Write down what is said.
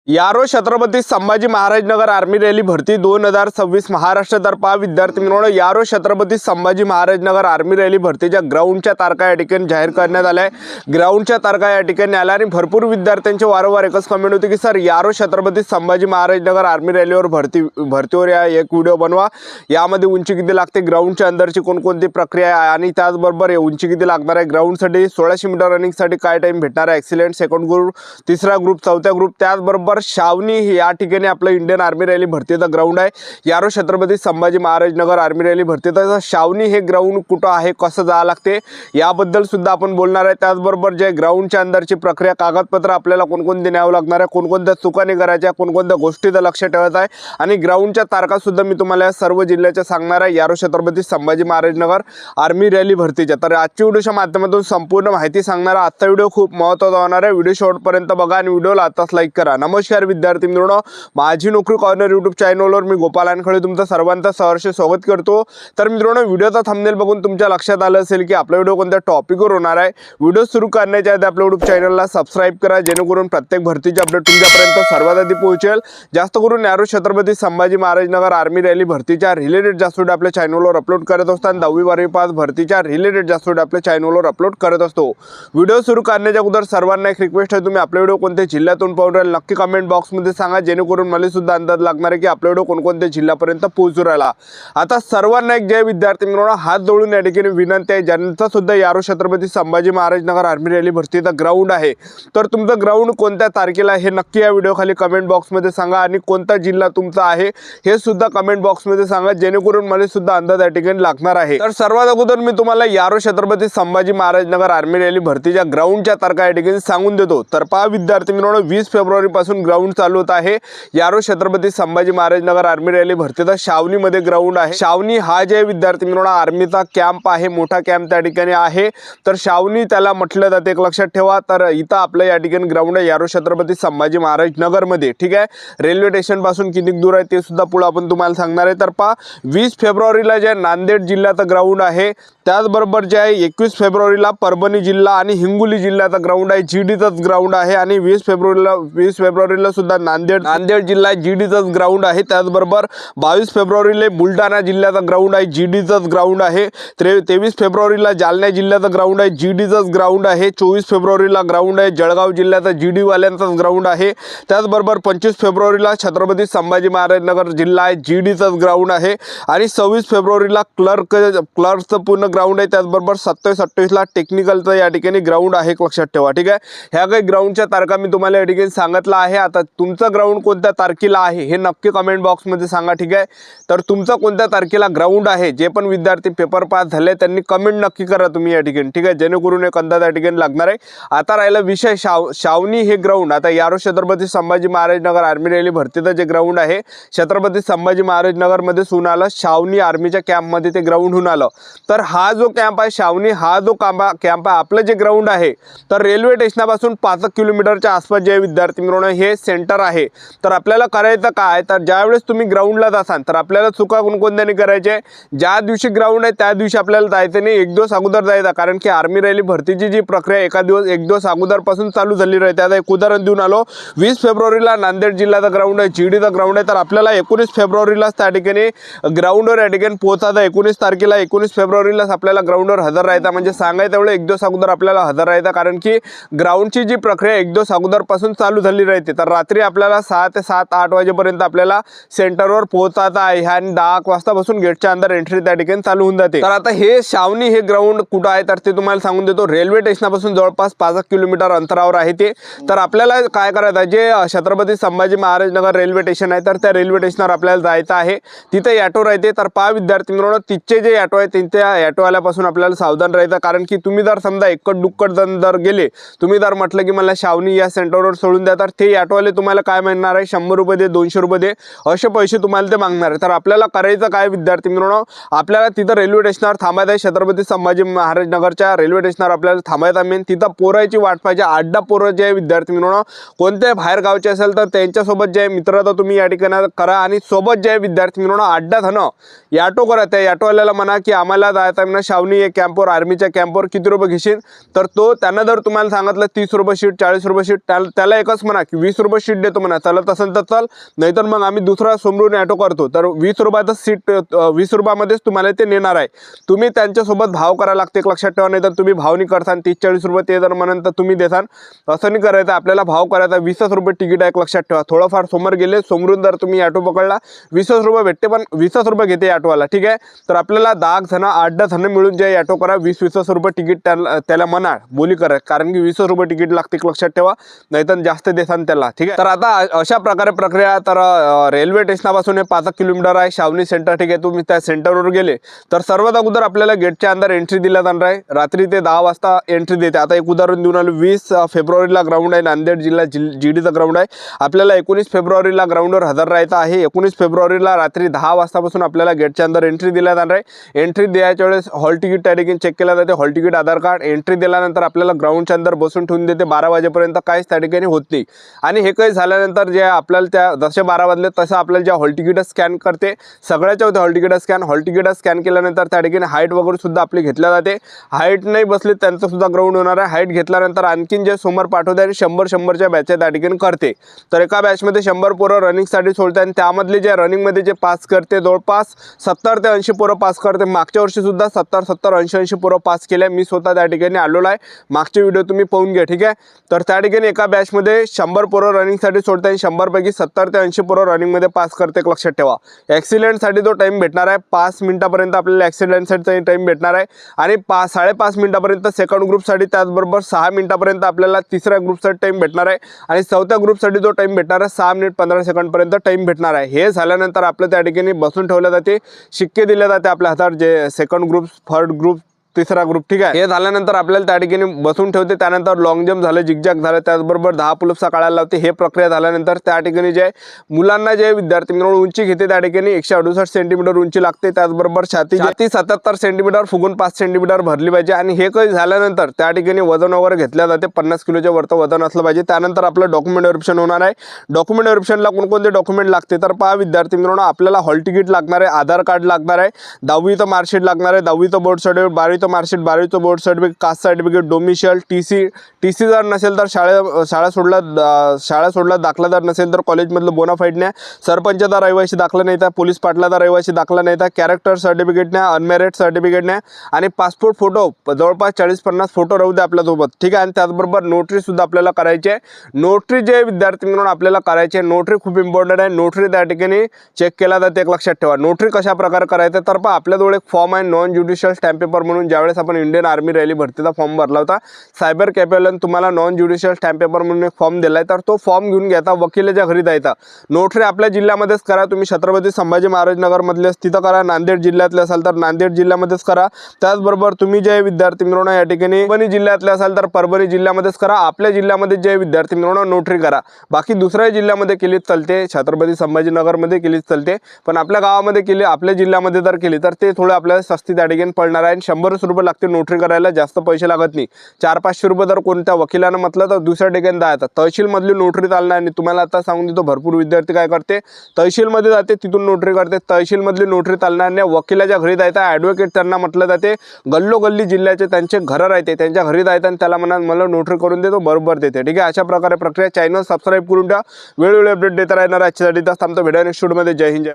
यारो छत्रपती संभाजी महाराज नगर army rally भरती 2026 महाराष्ट्र तर्फा विद्यार्थी मित्रांनो यारो छत्रपती संभाजी महाराज नगर आर्मी रॅली भरतीच्या ग्राउंडच्या तारखा या ठिकाणी जाहीर करण्यात आल्या आहे। ग्राउंडच्या तारखा या ठिकाणी आल्या आणि भरपूर विद्यार्थ्यांचे वारंवार एकच कमेंट होती की सर यारो छत्रपती संभाजी महाराज नगर आर्मी रॅलीवर भरतीवर या एक व्हिडिओ बनवा, यामध्ये उंची किती लागते, ग्राउंडच्या अंदरची कोणकोणती प्रक्रिया आहे आणि त्याचबरोबर उंची किती लागणार आहे, ग्राउंडसाठी 1600 मीटर रनिंगसाठी काय टाइम भेटणार आहे, एक्सिलेंट सेकंड ग्रुप, तिसरा ग्रुप, चौथा ग्रुप, त्याचबरोबर शावनी या ठिकाणी आपलं इंडियन आर्मी रॅली भरतीचं ग्राउंड आहे। यारो छत्रपती संभाजी महाराज नगर आर्मी रॅली भरतीचं शावनी हे ग्राउंड कुठं आहे, कसं जावं लागते याबद्दल सुद्धा आपण बोलणार आहे। त्याचबरोबर जे ग्राउंडच्या अंदरची प्रक्रिया, कागदपत्र आपल्याला कोणकोणते न्यावं लागणार आहे, कोणकोणत्या चुका नाही करायच्या, कोणकोणत्या गोष्टीचं लक्ष ठेवायचं आहे आणि ग्राउंडच्या तारखा सुद्धा मी तुम्हाला सर्व जिल्ह्याच्या सांगणार आहे यारो छत्रपती संभाजी महाराज नगर आर्मी रॅली भरतीच्या। तर आजच्या व्हिडिओच्या माध्यमातून संपूर्ण माहिती सांगणार आहे। आजचा व्हिडिओ खूप महत्त्वाचा होणार आहे, व्हिडिओ शेवटपर्यंत बघा आणि व्हिडिओला आताच लाईक करा। नमस्कार विद्यार्थी मित्रांनो, माझी नोकरी कॉर्नर यूट्यूब चॅनलवर मी गोपाल अनखळे तुमचं सर्वांचं सहर्ष स्वागत करतो। तर मित्रांनो, व्हिडिओचा थंबनेल बघून तुमच्या लक्षात आलं असेल की आपला व्हिडिओ कोणत्या टॉपिकवर होणार आहे। व्हिडिओ सुरू करण्याच्या आधी आपल्या यूट्यूब चॅनलला सबस्क्राइब करा, जेणेकरून प्रत्येक भरतीची अपडेट तुमच्यापर्यंत सर्वात आधी पोहोचेल। जास्त करून यारो छत्रपती संभाजी महाराज नगर आर्मी रॅली भरतीच्या रिलेटेड जास्त व्हिडिओ आपल्या चॅनलवर अपलोड करत असतो आणि 10वी 12वी पास भरतीच्या रिलेटेड जास्त व्हिडिओ आपल्या चॅनलवर अपलोड करत असतो। व्हिडिओ सुरू करण्याच्या अगोदर सर्वांना एक रिक्वेस्ट आहे, तुम्ही आपला व्हिडिओ कोणत्या जिल्ह्यातून पाहून राहिले नक्की कमेंट बॉक्समध्ये सांगा, जेणेकरून मला सुद्धा अंदाज लागणार आहे की आपला व्हिडिओ कोणकोणत्या जिल्ह्यापर्यंत पोहोचू राहिला। आता सर्वांना एक जय विद्यार्थी मित्रांनो, हात जोडून या ठिकाणी विनंती आहे, ज्यांचा सुद्धा यारो छत्रपती संभाजी महाराज नगर आर्मी रॅली भरतीचा ग्राउंड आहे, तर तुमचं ग्राउंड कोणत्या तारखेला हे नक्की या व्हिडिओ खाली कमेंट बॉक्समध्ये सांगा आणि कोणता जिल्हा तुमचा आहे हे सुद्धा कमेंट बॉक्समध्ये सांगा, जेणेकरून मला सुद्धा अंदाज या ठिकाणी लागणार आहे। तर सर्वात अगोदर मी तुम्हाला यारो छत्रपती संभाजी महाराज नगर आर्मी रॅली भरतीच्या ग्राउंडच्या तारखा या ठिकाणी सांगून देतो। तर पहा विद्यार्थी मित्रांनो, 20 फेब्रुवारी पासून ग्राउंड चालू होत आहे। यारो छत्रपती संभाजी महाराज नगर आर्मी रॅली भरतीचा शावनीमध्ये ग्राउंड आहे। शावनी हा जे विद्यार्थी मित्रांनो आर्मीचा कॅम्प आहे, मोठा कॅम्प त्या ठिकाणी आहे, तर शावनी त्याला म्हटलं जाते, एक लक्षात ठेवा। तर इथं आपलं या ठिकाणी ग्राउंड आहे यारो छत्रपती संभाजी महाराज नगर मध्ये, ठीक आहे। रेल्वे स्टेशन पासून किती दूर आहे ते सुद्धा पुढे आपण तुम्हाला सांगणार आहे। तर पहा 20 फेब्रुवारीला जे नांदेड जिल्ह्याचं ग्राउंड आहे, त्याचबरोबर जे आहे 21 फेब्रुवारीला परभणी जिल्हा आणि हिंगोली जिल्ह्याचा ग्राउंड आहे, जीडीचाच ग्राउंड आहे आणि 20 फेब्रुवारीला सुद्धा नांदेड जिल्हा जीडीचाच ग्राउंड आहे। त्याचबरोबर 22 फेब्रुवारीला बुलढाणा जिल्ह्याचा ग्राउंड आहे, जीडीचाच ग्राउंड आहे। 23 फेब्रुवारीला जालना जिल्ह्याचा ग्राउंड आहे, जीडीचाच ग्राउंड आहे। 24 फेब्रुवारीला ग्राउंड आहे जळगाव जिल्ह्याचा, जीडी वाल्यांचाच ग्राउंड आहे। त्याचबरोबर 25 फेब्रुवारीला छत्रपती संभाजी महाराज नगर जिल्हा आहे, जीडीचाच ग्राउंड आहे आणि 26 फेब्रुवारीला क्लर्कचं पूर्ण ग्राउंड आहे। त्याचबरोबर 27-28ला टेक्निकलचं या ठिकाणी ग्राउंड आहे, लक्षात ठेवा, ठीक आहे। ह्या काही ग्राउंडच्या तारखा मी तुम्हाला या ठिकाणी सांगितलं आहे। आता तुमचं ग्राउंड कोणत्या तारखेला आहे हे नक्की कमेंट बॉक्समध्ये सांगा, ठीक आहे। तर तुमचा कोणत्या तारखेला ग्राउंड आहे, जे पण विद्यार्थी पेपर पास झाले त्यांनी कमेंट नक्की करा तुम्ही या ठिकाणी, ठीक आहे, जेणेकरून एक अंदाज या ठिकाणी लागणार आहे। आता राहिला विषय शावनी हे ग्राउंड। आता यारो छत्रपती संभाजी महाराज नगर आर्मी रॅली भरतीचं जे ग्राउंड आहे छत्रपती संभाजी महाराज नगर मध्ये होऊन आलं, शावनी आर्मीच्या कॅम्पमध्ये ते ग्राउंड होऊन आलं। तर हा जो कॅम्प आहे शावनी, हा जो कॅम्प आहे, आपलं जे ग्राउंड आहे तर रेल्वे स्टेशनपासून 5 किलोमीटरच्या आसपास जे विद्यार्थी मित्रांनो हे सेंटर आहे। तर आपल्याला करायचं काय, तर ज्यावेळेस तुम्ही ग्राउंडला जासाल तर आपल्याला चुका कोणकोणत्या करायचे, ज्या दिवशी ग्राउंड आहे त्या दिवशी आपल्याला जायचं नाही, एक दिवस अगोदर जायचं, कारण की आर्मी रॅली भरतीची जी प्रक्रिया एक दिवस अगोदरपासून चालू झाली राहते। आता एक उदाहरण देऊन आलो, 20 फेब्रुवारीला नांदेड जिल्ह्याचा ग्राउंड आहे, जीडीचा ग्राउंड आहे, तर आपल्याला 19 फेब्रुवारीलाच त्या ठिकाणी ग्राउंडवर या ठिकाणी पोहोचायचं। 19 फेब्रुवारीलाच आपल्याला ग्राउंडवर हजर राहायचं, म्हणजे सांगायचं तेवढं एक दिवस अगोदर आपल्याला हजर राहायचं, कारण की ग्राउंडची जी प्रक्रिया एक दिवस अगोदरपासून चालू झाली राहते। तर रात्री आपल्याला 6 ते 7-8 वाजेपर्यंत आपल्याला सेंटरवर पोहोचायचं आहे आणि 10 वाजतापासून गेटच्या अंदर एंट्री त्या ठिकाणी चालू होऊन जाते। तर आता हे शावनी हे ग्राउंड कुठं आहे तर ते तुम्हाला सांगून देतो, रेल्वे स्टेशनपासून जवळपास 5 किलोमीटर अंतरावर आहे ते। तर आपल्याला काय करायचं आहे, जे छत्रपती संभाजी महाराज नगर रेल्वे स्टेशन आहे तर त्या रेल्वे स्टेशनवर आपल्याला जायचं आहे, तिथे ऑटो राहते। तर पहा विद्यार्थी मित्रांनो, तिथचे जे ऑटो आहे त्या ऑटोवाल्यापासून आपल्याला सावधान राहायचं, कारण की तुम्ही जर समजा एकट दुक्कट जर गेले, तुम्ही जर म्हटलं की मला शावनी या सेंटरवर सोडून द्या, तर ते ऑटोवाले तुम्हाला काय म्हणणार आहे, 100 रुपये दे, 200 रुपये दे, असे पैसे तुम्हाला ते मागणार आहे। तर आपल्याला करायचं काय विद्यार्थी मित्रांनो, आपल्याला तिथं रेल्वे स्टेशनवर थांबायचं आहे, छत्रपती संभाजी महाराज नगरच्या रेल्वे स्टेशनवर आपल्याला थांबायचं आहे। तिथं पोरायची वाट पाहिजे, 8-10 पोरं जे विद्यार्थी मित्रांनो कोणत्याही बाहेर गावचे असेल तर त्यांच्यासोबत जे मित्र तर तुम्ही या ठिकाणी करा आणि सोबत जे विद्यार्थी मित्रांनो 8-10 जण ऑटो करा, त्या ऑटोवाल्याला म्हणा की आम्हाला जायचं आहे शावनी या कॅम्पवर, आर्मीच्या कॅम्पवर किती रुपये घेशील, तर तो त्यांना जर तुम्हाला सांगितलं 30 रुपये शीट, 40 रुपये शीट, त्याला एकच म्हणा की 20 20 रुपये सीट देतो म्हणा, चालत असेल तर चल, नाहीतर मग आम्ही दुसरा समरून ऑटो करतो. तर 20 रुपयाचं सीट 20 रुपयामध्येच तुम्हाला ते नेणार आहे. तुम्ही त्यांच्यासोबत भाव करायला लागते, एक लक्षात ठेवा. नाही तर तुम्ही भाव नाही करसान 30-40 रुपये ते जर म्हणून तर तुम्ही देसान, असं नाही करायचं. आपल्याला भाव करायचा. 20 रुपये तिकीट आहे, एक लक्षात ठेवा. थोडंफार समोर गेले समोरून जर तुम्ही ऑटो पकडला 20 रुपये भेटते, पण 20 रुपये घेते ऑटोवाला, ठीक आहे. तर आपल्याला 10 जण 8-10 जण मिळून जे ऑटो करा, 20-20 रुपये तिकीट त्याला म्हणा बोली करा, कारण की 20 रुपये तिकीट लागते, एक लक्षात ठेवा. नाहीतर जास्त देसान त्याला, ठीक आहे. तर आता अशा प्रकारे प्रक्रिया. तर रेल्वे स्टेशनापासून 5 किलोमीटर आहे शावनी सेंटर, ठीक आहे. तुम्ही त्या सेंटरवर गेले तर सर्वात अगोदर आपल्याला गेटच्या अंदर एंट्री दिला जाणार आहे. रात्री ते 10 वाजता एंट्री देते. आता एक उदाहरण देऊन आलो. 20 फेब्रुवारीला ग्राउंड आहे, नांदेड जिल्हा जीडीचा ग्राउंड आहे. आपल्याला 19 फेब्रुवारीला ग्राउंडवर हजर राहायचं आहे. 19 फेब्रुवारीला रात्री 10 वाजतापासून आपल्याला गेटच्या अंदर एंट्री दिला जाणार आहे. एंट्री द्यायच्या वेळेस हॉल तिकीट त्या ठिकाणी चेक केला जाते. हॉल तिकीट, आधार कार्ड. एंट्री दिल्यानंतर आपल्याला ग्राउंडच्या अंदर बसून ठेवून देते 12 वाजेपर्यंत. काहीच त्या ठिकाणी होत नाही. आणि हे काही झाल्यानंतर जे आपल्याला त्या जसे 12 वाजले तसं आपल्याला ज्या हॉल तिकीट स्कॅन करते, सगळ्याच्या होते हॉल तिकीट स्कॅन केल्यानंतर त्या ठिकाणी हाईट वगैरे सुद्धा आपली घेतल्या जाते. हाईट नाही बसली त्यांचं सुद्धा ग्राउंड होणार आहे. हाईट घेतल्यानंतर आणखीन जे समोर पाठवते आणि 100-100च्या बॅचच्या त्या ठिकाणी करते. तर एका बॅचमध्ये 100 पोरं रनिंगसाठी सोडते आणि त्यामधले जे रनिंगमध्ये जे पास करते जवळपास 70 ते 80 पोरं पास करते. मागच्या वर्षी सुद्धा 70-80 पोरं पास केल्या. मी स्वतः त्या ठिकाणी आलेलो आहे. मागचे व्हिडिओ तुम्ही पाहून घ्या, ठीक आहे. तर त्या ठिकाणी एका बॅचमध्ये 100 पोरं रनिंगसाठी सोडते आणि 100 पैकी 70 ते 80 पोरं रनिंगमध्ये पास करते, एक लक्षात ठेवा. ॲक्सिडेंटसाठी तो टाईम भेटणार आहे. 5 मिनिटापर्यंत आपल्याला ॲक्सिडेंटसाठी टाईम भेटणार आहे आणि 5-5.5 मिनिटापर्यंत सेकंड ग्रुपसाठी, त्याचबरोबर 6 मिनिटापर्यंत आपल्याला तिसऱ्या ग्रुपसाठी टाईम भेटणार आहे आणि चौथ्या ग्रुपसाठी जो टाईम भेटणार आहे 6 मिनिट 15 सेकंडपर्यंत टाईम भेटणार आहे. हे झाल्यानंतर आपलं त्या ठिकाणी बसून ठेवलं जाते. शिक्के दिले जाते आपल्या हातात, जे सेकंड ग्रुप, थर्ड ग्रुप, तिसरा ग्रुप, ठीक आहे. हे झाल्यानंतर आपल्याला त्या ठिकाणी बसून ठेवते. त्यानंतर लॉंग जम्प झालं, जिगजॅग झालं, त्याचबरोबर 10 पुलअप्सचा काढायला लावते. हे प्रक्रिया झाल्यानंतर त्या ठिकाणी जे मुलांना जे विद्यार्थी मिळून उंची घेते त्या ठिकाणी 168 सेंटीमीटर उंची लागते. त्याचबरोबर छाती 77 सेंटीमीटर, फुगून 5 सेंटीमीटर भरली पाहिजे. आणि हे काही झाल्यानंतर त्या ठिकाणी वजन वगैरे घेतल्या जाते. 50 किलोच्या वरतं वजन असलं पाहिजे. त्यानंतर आपलं डॉक्युमेंट व्हेरिफिकेशन होणार आहे. डॉक्युमेंट व्हेरिफिकेशनला कोणकोणते डॉक्युमेंट लागते तर पहा विद्यार्थी मिळून, आपल्याला हॉल तिकीट लागणार आहे, आधार कार्ड लागणार आहे, 10वीचं मार्कशीट लागणार आहे, 10वीचं बोर्ड सर्टिफिकेट, 12वीचं मार्कशीट, 12वीचं board certificate, caste certificate, domicile, TC जर नसेल तर शाळा सोडला दाखला जर नसेल तर कॉलेजमधलं बोनाफाईड न्या, सरपंचाचा रहिवासी दाखला नाही तर पोलीस पाटलाचा रहिवासी दाखला नाही तर कॅरेक्टर सर्टिफिकेट न्या, अनमॅरिड सर्टिफिकेट न्या आणि पासपोर्ट फोटो जवळपास 40-50 फोटो राहू दे आपल्यासोबत, ठीक आहे. आणि त्याचबरोबर नोटरी सुद्धा आपल्याला करायची आहे. नोटरी जे विद्यार्थी म्हणून आपल्याला करायची आहे, नोटरी खूप इम्पॉर्टंट आहे. नोटरी त्या ठिकाणी चेक केला जाते, एक लक्षात ठेवा. नोटरी कशा प्रकारे करायचं तर पहा, आपल्याजवळ एक फॉर्म आहे नॉन ज्युडिशियल स्टॅम्प पेपर म्हणून. ज्यावेळेस आपण इंडियन आर्मी रॅली भरतीचा फॉर्म भरला होता, सायबर कॅफेला तुम्हाला नॉन ज्युडिशियल स्टॅम्प पेपर म्हणून एक फॉर्म दिला आहे. तर तो फॉर्म घेऊन घ्यायचा, वकिलाच्या घरी जायचा. नोटरी आपल्या जिल्ह्यामध्येच करा. तुम्ही छत्रपती संभाजी महाराज नगरमधले तिथं करा. नांदेड जिल्ह्यातले असाल तर नांदेड जिल्ह्यामध्येच करा. त्याचबरोबर तुम्ही जे विद्यार्थी मिळवणं या ठिकाणी परभणी जिल्ह्यातले असाल तर परभणी जिल्ह्यामध्येच करा. आपल्या जिल्ह्यामध्ये जे विद्यार्थी मिळवणं नोटरी करा. बाकी दुसऱ्या जिल्ह्यामध्ये केलीच चालते, छत्रपती संभाजीनगरमध्ये केलीच चालते, पण आपल्या गावामध्ये केली, आपल्या जिल्ह्यामध्ये जर केली तर ते थोडं आपल्याला सस्ती त्या ठिकाणी पडणार आहे. 100 रुपये लागते नोटरी करायला, जास्त पैसे लागत नाही. 400-500 रुपये जर कोणत्या वकिलानं म्हटलं तर दुसऱ्या ठिकाणी जायचं. तहसीलमधली नोटरी चालणार नाही. तुम्हाला आता सांगून देतो, भरपूर विद्यार्थी काय करते, तहसीलमध्ये जाते, तिथून नोटरी करते. तहसीलमधली नोटरी चालणार नाही. वकिलाच्या घरी जायचं. ॲडव्होकेट त्यांना म्हटलं जाते, गल्लोगल्ली जिल्ह्याचे त्यांचे घरं राहते, त्यांच्या घरी जायचं आणि त्याला म्हणा मला नोटरी करून देतो, बरोबर देते, ठीक आहे. अशा प्रकारे प्रक्रिया. चॅनल सबस्क्राईब करून द्या, वेळोवेळी अपडेट देता राहणार. आजच्यासाठी तास थांबतो. भेटूया नेक्स्ट व्हिडिओमध्ये. जय हिंद, जय